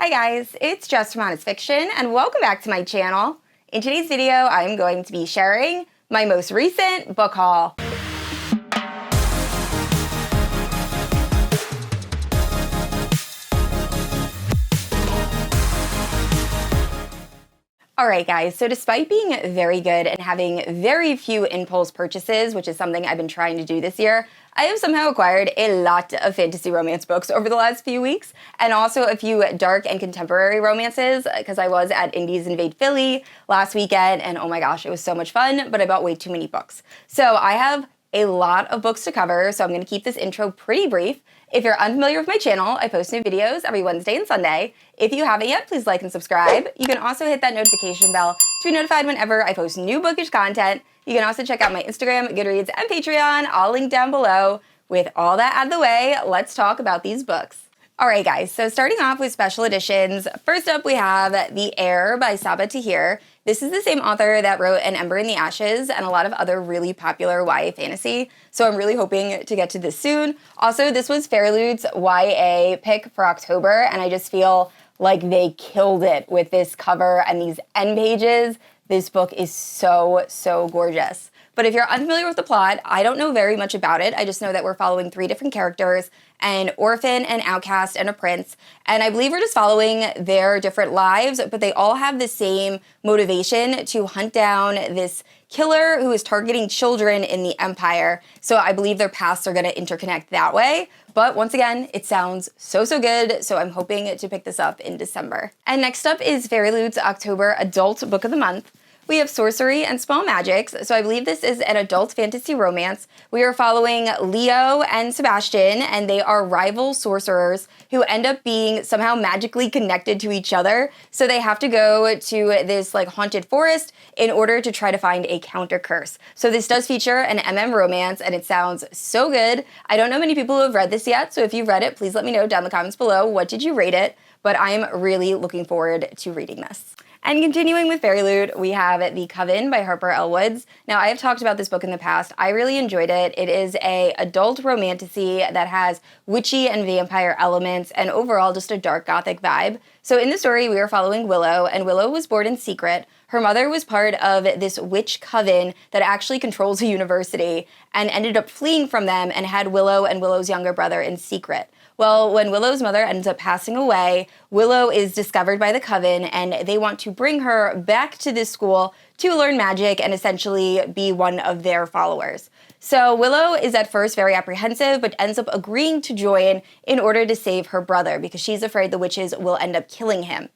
Hi guys, it's Jess from Honest Fiction, and welcome back to my channel. In today's video, I'm going to be sharing my most recent book haul. Alright guys, so despite being very good and having very few impulse purchases, which is something I've been trying to do this year, I have somehow acquired a lot of fantasy romance books over the last few weeks, and also a few dark and contemporary romances, because I was at Indies Invade Philly last weekend, and oh my gosh, it was so much fun, but I bought way too many books. So I have a lot of books to cover, so I'm going to keep this intro pretty brief. If you're unfamiliar with my channel, I post new videos every Wednesday and Sunday. If you haven't yet, please like and subscribe. You can also hit that notification bell to be notified whenever I post new bookish content. You can also check out my Instagram, Goodreads, and Patreon, all linked down below. With all that out of the way, let's talk about these books. Alright guys, so starting off with special editions, first up we have The Heir by Sabaa Tahir. This is the same author that wrote An Ember in the Ashes and a lot of other really popular YA fantasy, so I'm really hoping to get to this soon. Also, this was FairyLoot's YA pick for October, and I just feel like they killed it with this cover and these end pages. This book is so, so gorgeous. But if you're unfamiliar with the plot, I don't know very much about it. I just know that we're following three different characters, an orphan, an outcast, and a prince. And I believe we're just following their different lives, but they all have the same motivation to hunt down this killer who is targeting children in the Empire. So I believe their paths are going to interconnect that way. But once again, it sounds so, so good, so I'm hoping to pick this up in December. And next up is FairyLoot's October Adult Book of the Month. We have Sorcery and Small Magics, so I believe this is an adult fantasy romance. We are following Leo and Sebastian, and they are rival sorcerers who end up being somehow magically connected to each other. So they have to go to this like haunted forest in order to try to find a counter curse. So this does feature an romance, and it sounds so good. I don't know many people who have read this yet, so if you've read it, please let me know down in the comments below. What did you rate it? But I'm really looking forward to reading this. And continuing with FairyLoot, we have The Coven by Harper Elwoods. Now, I have talked about this book in the past. I really enjoyed it. It is an adult romantasy that has witchy and vampire elements and overall just a dark gothic vibe. So in the story, we are following Willow, and Willow was born in secret. Her mother was part of this witch coven that actually controls a university and ended up fleeing from them and had Willow and Willow's younger brother in secret. Well, when Willow's mother ends up passing away, Willow is discovered by the Coven, and they want to bring her back to this school to learn magic and essentially be one of their followers. So Willow is at first very apprehensive, but ends up agreeing to join in order to save her brother because she's afraid the witches will end up killing him.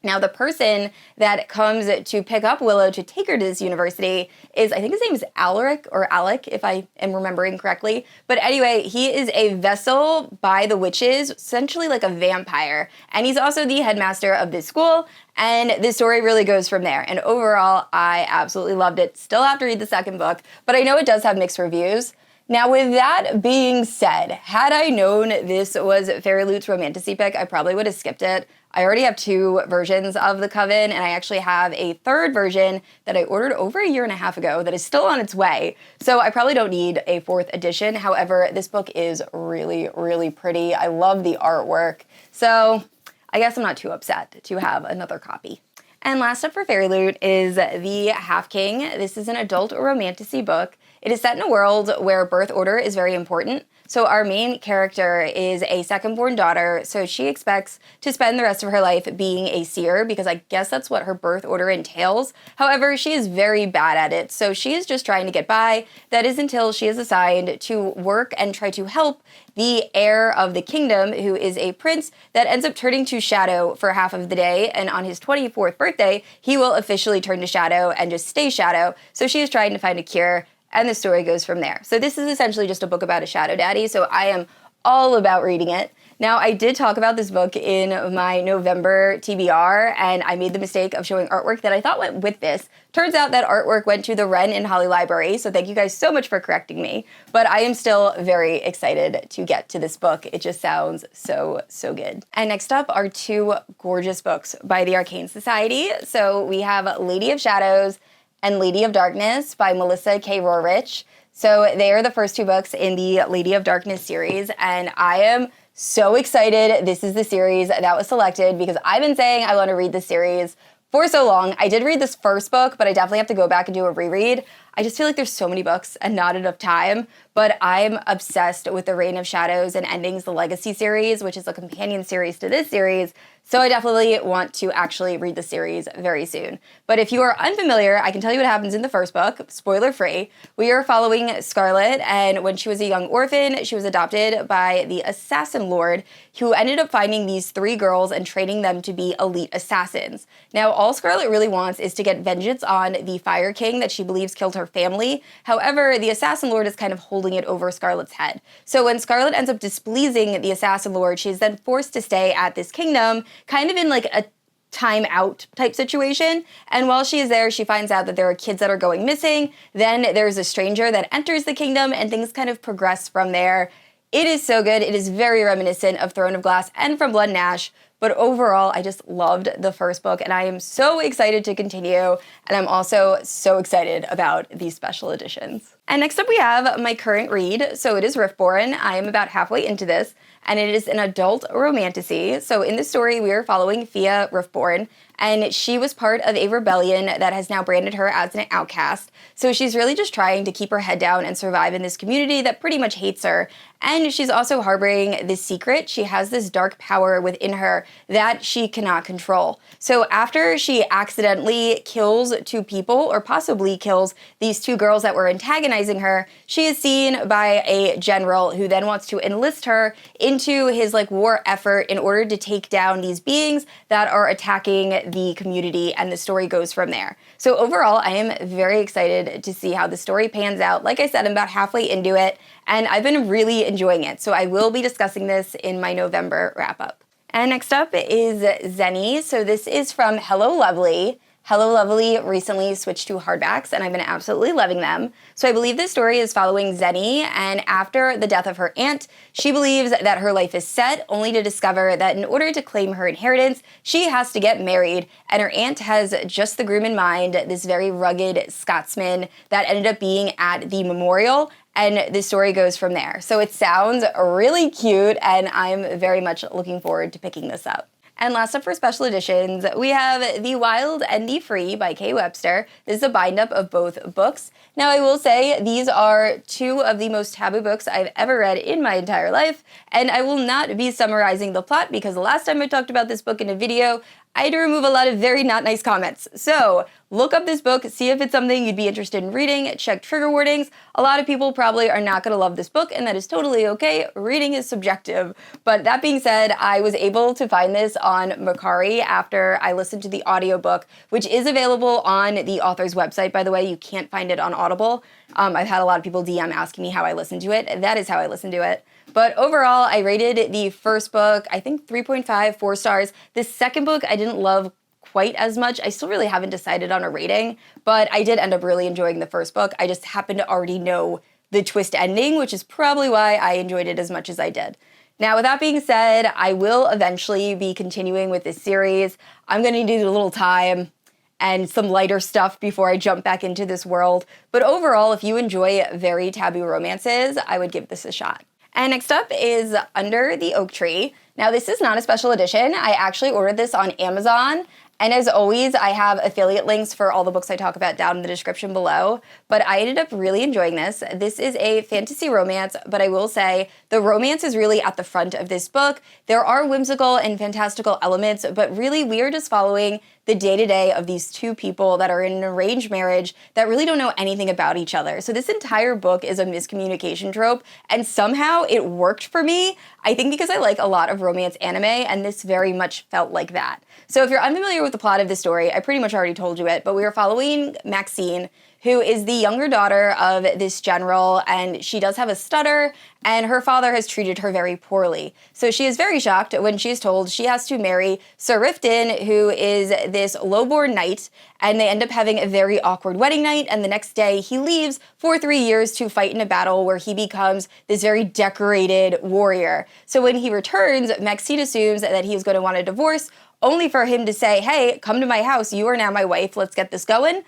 Now, the person that comes to pick up Willow to take her to this university is, I think his name is Alaric or Alec, if I am remembering correctly. But anyway, he is a vessel by the witches, essentially like a vampire. And he's also the headmaster of this school. And the story really goes from there. And overall, I absolutely loved it. Still have to read the second book, but I know it does have mixed reviews. Now, with that being said, had I known this was FairyLoot's romantasy pick, I probably would have skipped it. I already have two versions of The Coven, and I actually have a third version that I ordered over a year and a half ago that is still on its way. So I probably don't need a fourth edition. However, this book is really, really pretty. I love the artwork. So I guess I'm not too upset to have another copy. And last up for FairyLoot is The Half King. This is an adult romantasy book. It is set in a world where birth order is very important. So our main character is a second-born daughter, so she expects to spend the rest of her life being a seer because I guess that's what her birth order entails. However, she is very bad at it, so she is just trying to get by. That is until she is assigned to work and try to help the heir of the kingdom, who is a prince that ends up turning to shadow for half of the day, and on his 24th birthday, he will officially turn to shadow and just stay shadow. So she is trying to find a cure, and the story goes from there. So this is essentially just a book about a shadow daddy, so I am all about reading it. Now, I did talk about this book in my November TBR, and I made the mistake of showing artwork that I thought went with this. Turns out that artwork went to the Wren and Holly Library, so thank you guys so much for correcting me. But I am still very excited to get to this book. It just sounds so, so good. And next up are two gorgeous books by the Arcane Society. So we have Lady of Shadows and Lady of Darkness by Melissa K. Roehirch. So they are the first two books in the Lady of Darkness series, and I am so excited. This is the series that was selected because I've been saying I want to read this series for so long. I did read this first book, but I definitely have to go back and do a reread. I just feel like there's so many books and not enough time, but I'm obsessed with the Reign of Shadows and Endings, the Legacy series, which is a companion series to this series. So I definitely want to actually read the series very soon. But if you are unfamiliar, I can tell you what happens in the first book, spoiler free. We are following Scarlet, and when she was a young orphan, she was adopted by the assassin lord, who ended up finding these 3 girls and training them to be elite assassins. Now, all Scarlet really wants is to get vengeance on the Fire King that she believes killed her family. However, the assassin lord is kind of holding it over Scarlet's head. So when Scarlet ends up displeasing the assassin lord, she's then forced to stay at this kingdom, kind of in like a time out type situation. And while she is there, she finds out that there are kids that are going missing. Then there's a stranger that enters the kingdom, and things kind of progress from there. It is so good. It is very reminiscent of Throne of Glass and From Blood and Ash. But overall, I just loved the first book, and I am so excited to continue, and I'm also so excited about these special editions. And next up we have my current read, so it is Riftborne. I am about halfway into this, and it is an adult romantasy. So in this story, we are following Fia Riftborne, and she was part of a rebellion that has now branded her as an outcast. So she's really just trying to keep her head down and survive in this community that pretty much hates her. And she's also harboring this secret. She has this dark power within her that she cannot control. So after she accidentally kills 2 people, or possibly kills these 2 girls that were antagonizing her, she is seen by a general who then wants to enlist her into his war effort in order to take down these beings that are attacking the community, and the story goes from there. So overall, I am very excited to see how the story pans out. Like I said, I'm about halfway into it, and I've been really enjoying it. So I will be discussing this in my November wrap-up. And next up is Xeni. So this is from Hello Lovely. Hello Lovely recently switched to hardbacks, and I've been absolutely loving them. So I believe this story is following Xeni, and after the death of her aunt, she believes that her life is set, only to discover that in order to claim her inheritance, she has to get married, and her aunt has just the groom in mind, this very rugged Scotsman that ended up being at the memorial, and the story goes from there. So it sounds really cute, and I'm very much looking forward to picking this up. And last up for special editions, we have The Wild and the Free by Kay Webster. This is a bind-up of both books. Now, I will say these are 2 of the most taboo books I've ever read in my entire life, and I will not be summarizing the plot because the last time I talked about this book in a video, I had to remove a lot of very not nice comments. So look up this book, see if it's something you'd be interested in reading, check trigger warnings. A lot of people probably are not gonna love this book, and that is totally okay. Reading is subjective. But that being said, I was able to find this on Mercari after I listened to the audiobook, which is available on the author's website, by the way. You can't find it on Audible. I've had a lot of people DM asking me how I listen to it. That is how I listen to it. But overall, I rated the first book, I think 3.5, 4 stars. The second book I didn't love quite as much. I still really haven't decided on a rating, but I did end up really enjoying the first book. I just happen to already know the twist ending, which is probably why I enjoyed it as much as I did. Now, with that being said, I will eventually be continuing with this series. I'm going to need a little time and some lighter stuff before I jump back into this world. But overall, if you enjoy very taboo romances, I would give this a shot. And next up is Under the Oak Tree. Now, this is not a special edition. I actually ordered this on Amazon. And as always, I have affiliate links for all the books I talk about down in the description below. But I ended up really enjoying this. This is a fantasy romance, but I will say the romance is really at the front of this book. There are whimsical and fantastical elements, but really we are just following the day-to-day of these 2 people that are in an arranged marriage that really don't know anything about each other. So this entire book is a miscommunication trope, and somehow it worked for me. I think because I like a lot of romance anime, and this very much felt like that. So if you're unfamiliar with the plot of the story, I pretty much already told you it, but we are following Maxine, who is the younger daughter of this general, and she does have a stutter, and her father has treated her very poorly. So she is very shocked when she is told she has to marry Sir Riften, who is this lowborn knight, and they end up having a very awkward wedding night, and the next day he leaves for 3 years to fight in a battle where he becomes this very decorated warrior. So when he returns, Maxine assumes that he is going to want a divorce, only for him to say, hey, come to my house, you are now my wife, let's get this going.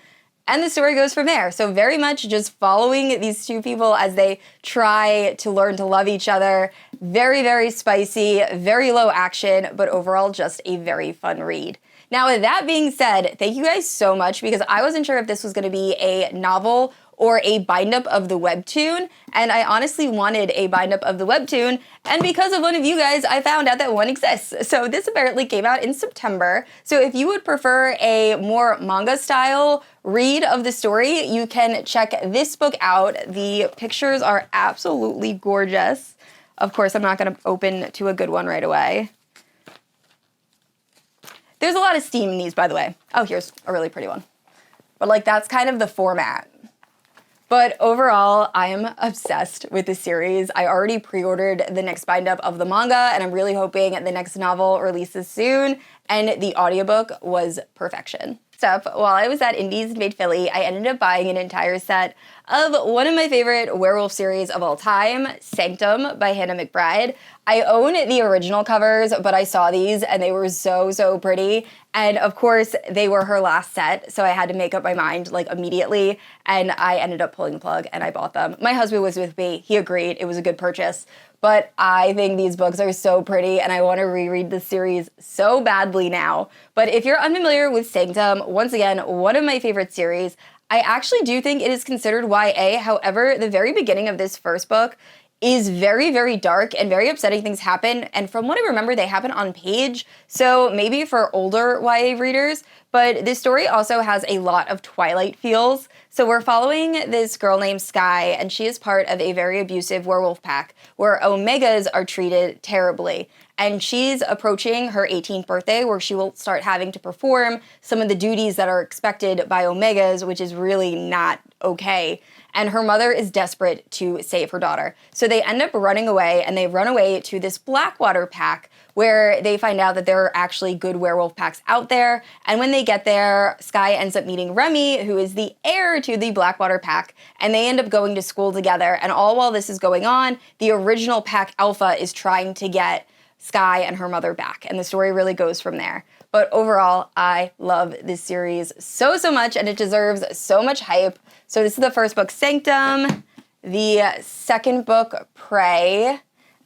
and the story goes from there. So very much just following these two people as they try to learn to love each other. Very, very spicy, very low action, but overall just a very fun read. Now, with that being said, thank you guys so much, because I wasn't sure if this was going to be a novel or a bind-up of the webtoon, and I honestly wanted a bind-up of the webtoon, and because of one of you guys, I found out that one exists. So this apparently came out in September, so if you would prefer a more manga-style read of the story, you can check this book out. The pictures are absolutely gorgeous. Of course, I'm not going to open to a good one right away. There's a lot of steam in these, by the way. Oh, here's a really pretty one. But like, that's kind of the format. But overall, I am obsessed with this series. I already pre-ordered the next bind-up of the manga, and I'm really hoping the next novel releases soon, and the audiobook was perfection. While I was at Indies Invade Philly, I ended up buying an entire set of one of my favorite werewolf series of all time, Sanctum by Hannah McBride. I own the original covers, but I saw these and they were so, so pretty. And of course, they were her last set, so I had to make up my mind like immediately, and I ended up pulling the plug and I bought them. My husband was with me. He agreed. It was a good purchase. But I think these books are so pretty, and I want to reread this series so badly now. But if you're unfamiliar with Sanctum, once again, one of my favorite series. I actually do think it is considered YA. However, the very beginning of this first book is very, very dark, and very upsetting things happen. And from what I remember, they happen on page, so maybe for older YA readers. But this story also has a lot of Twilight feels. So we're following this girl named Sky, and she is part of a very abusive werewolf pack where omegas are treated terribly. And she's approaching her 18th birthday, where she will start having to perform some of the duties that are expected by omegas, which is really not okay. And her mother is desperate to save her daughter. So they end up running away, and they run away to this Blackwater pack, where they find out that there are actually good werewolf packs out there. And when they get there, Sky ends up meeting Remy, who is the heir to the Blackwater pack, and they end up going to school together. And all while this is going on, the original pack Alpha is trying to get Sky and her mother back, and the story really goes from there. But overall, I love this series so, so much, and it deserves so much hype. So this is the first book, Sanctum, the second book, Prey,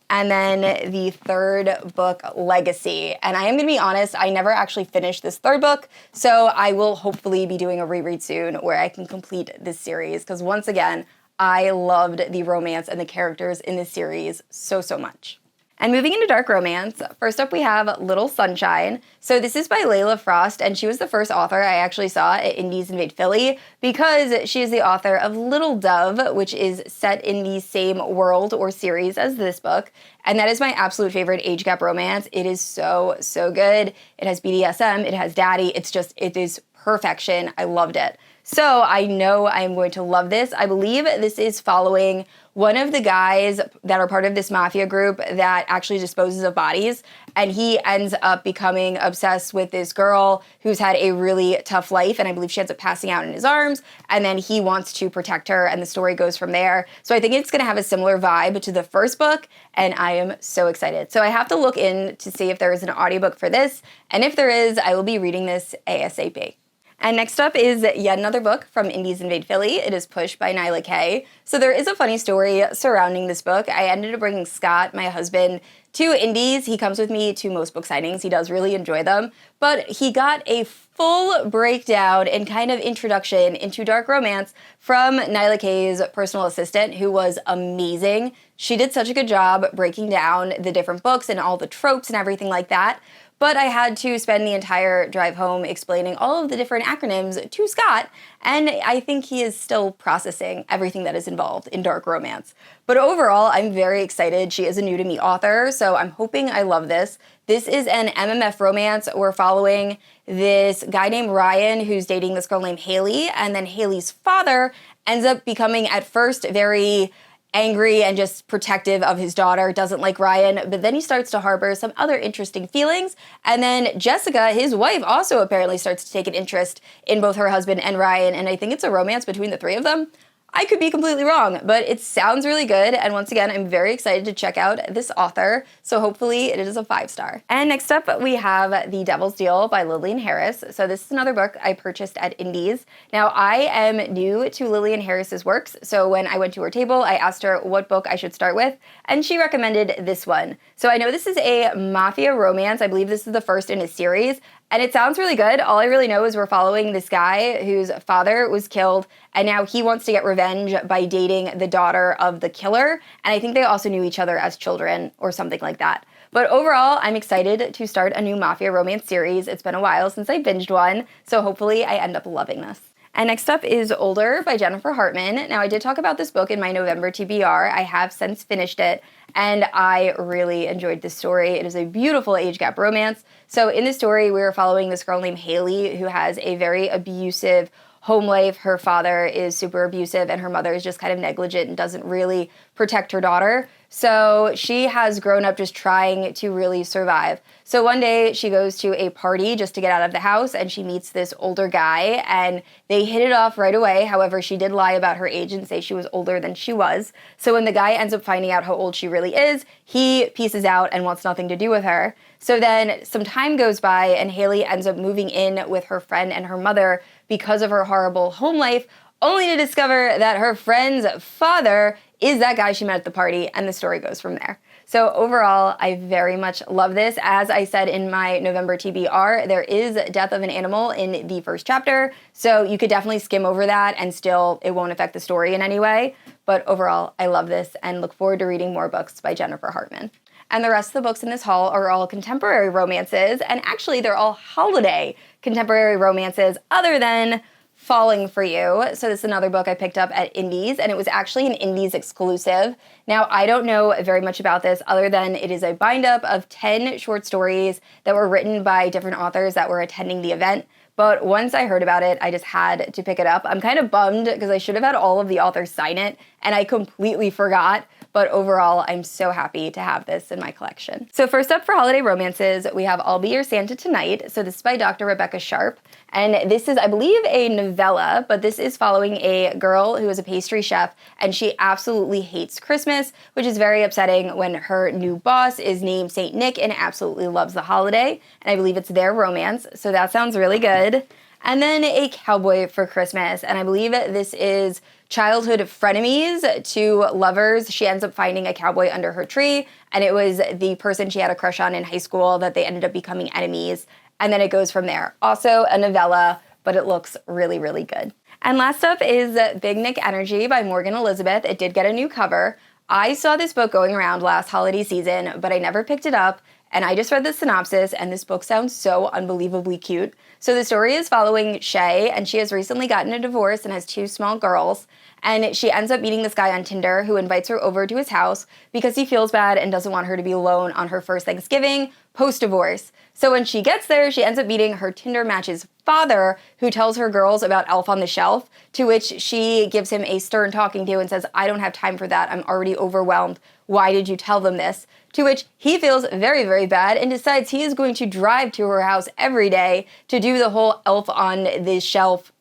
and then the third book, Legacy. And I am going to be honest, I never actually finished this third book, so I will hopefully be doing a reread soon where I can complete this series, because once again, I loved the romance and the characters in this series so, so much. And moving into dark romance, first up we have Little Sunshine. So this is by Layla Frost, and she was the first author I actually saw at Indies Invade Philly, because she is the author of Little Dove, which is set in the same world or series as this book. And that is my absolute favorite age gap romance. It is so, so good. It has BDSM, it has daddy. It is perfection. I loved it. So I know I'm going to love this. I believe this is following one of the guys that are part of this mafia group that actually disposes of bodies, and he ends up becoming obsessed with this girl who's had a really tough life, and I believe she ends up passing out in his arms, and then he wants to protect her, and the story goes from there. So I think it's going to have a similar vibe to the first book, and I am so excited. So I have to look in to see if there is an audiobook for this, and if there is, I will be reading this ASAP. And next up is yet another book from Indies Invade Philly. It is Push by Nyla K. So there is a funny story surrounding this book. I ended up bringing Scott, my husband, to Indies. He comes with me to most book signings. He does really enjoy them. But he got a full breakdown and kind of introduction into dark romance from Nyla K's personal assistant, who was amazing. She did such a good job breaking down the different books and all the tropes and everything like that. But I had to spend the entire drive home explaining all of the different acronyms to Scott, and I think he is still processing everything that is involved in dark romance. But overall, I'm very excited. She is a new-to-me author, so I'm hoping I love this. This is an MMF romance. We're following this guy named Ryan who's dating this girl named Haley, and then Haley's father ends up becoming, at first, very angry and just protective of his daughter, doesn't like Ryan, but then he starts to harbor some other interesting feelings. And then Jessica, his wife, also apparently starts to take an interest in both her husband and Ryan, and I think it's a romance between the three of them. I could be completely wrong, but it sounds really good, and once again, I'm very excited to check out this author, so hopefully it is a 5-star. And next up, we have The Devil's Deal by Lillian Harris. So this is another book I purchased at Indies. Now, I am new to Lillian Harris's works, so when I went to her table, I asked her what book I should start with, and she recommended this one. So I know this is a mafia romance. I believe this is the first in a series, and it sounds really good. All I really know is we're following this guy whose father was killed, and now he wants to get revenge by dating the daughter of the killer. And I think they also knew each other as children or something like that. But overall, I'm excited to start a new mafia romance series. It's been a while since I binged one, so hopefully I end up loving this. And next up is Older by Jennifer Hartman. Now, I did talk about this book in my November TBR. I have since finished it, and I really enjoyed this story. It is a beautiful age gap romance. So in the story, we are following this girl named Haley who has a very abusive home life. Her father is super abusive, and her mother is just kind of negligent and doesn't really protect her daughter. So she has grown up just trying to really survive. So one day she goes to a party just to get out of the house, and she meets this older guy, and they hit it off right away. However, she did lie about her age and say she was older than she was. So when the guy ends up finding out how old she really is, he pieces out and wants nothing to do with her. So then some time goes by, and Haley ends up moving in with her friend and her mother because of her horrible home life, only to discover that her friend's father is that guy she met at the party, and the story goes from there. So overall, I very much love this. As I said in my November TBR, there is death of an animal in the first chapter, so you could definitely skim over that and still it won't affect the story in any way. But overall, I love this and look forward to reading more books by Jennifer Hartman. And the rest of the books in this haul are all contemporary romances, and actually they're all holiday contemporary romances other than Falling for You. So this is another book I picked up at Indies, and it was actually an Indies exclusive. Now, I don't know very much about this other than it is a bind-up of 10 short stories that were written by different authors that were attending the event. But once I heard about it, I just had to pick it up. I'm kind of bummed because I should have had all of the authors sign it, and I completely forgot. But overall, I'm so happy to have this in my collection. So first up for holiday romances, we have I'll Be Your Santa Tonight. So this is by Dr. Rebekah Sharp. And this is, I believe, a novella, but this is following a girl who is a pastry chef, and she absolutely hates Christmas, which is very upsetting when her new boss is named Saint Nick and absolutely loves the holiday. And I believe it's their romance, so that sounds really good. And then A Cowboy for Christmas, and I believe this is childhood frenemies to lovers. She ends up finding a cowboy under her tree, and it was the person she had a crush on in high school that they ended up becoming enemies, and then it goes from there. Also a novella, but it looks really, really good. And last up is Big Nick Energy by Morgan Elizabeth. It did get a new cover. I saw this book going around last holiday season, but I never picked it up, and I just read the synopsis, and this book sounds so unbelievably cute. So the story is following Shay, and she has recently gotten a divorce and has 2 small girls, and she ends up meeting this guy on Tinder who invites her over to his house because he feels bad and doesn't want her to be alone on her first Thanksgiving post-divorce. So when she gets there, she ends up meeting her Tinder match's father, who tells her girls about Elf on the Shelf, to which she gives him a stern talking to and says, I don't have time for that. I'm already overwhelmed. Why did you tell them this? To which he feels very, very bad and decides he is going to drive to her house every day to do the whole Elf on the Shelf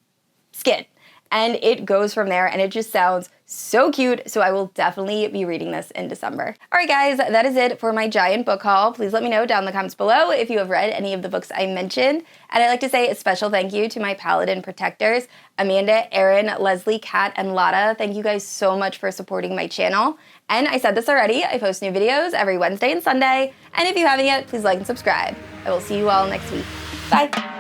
skit. And it goes from there, and it just sounds so cute, so I will definitely be reading this in December. All right, guys, that is it for my giant book haul. Please let me know down in the comments below if you have read any of the books I mentioned. And I'd like to say a special thank you to my Paladin protectors, Amanda, Erin, Leslie, Kat, and Lotta. Thank you guys so much for supporting my channel. And I said this already, I post new videos every Wednesday and Sunday. And if you haven't yet, please like and subscribe. I will see you all next week. Bye.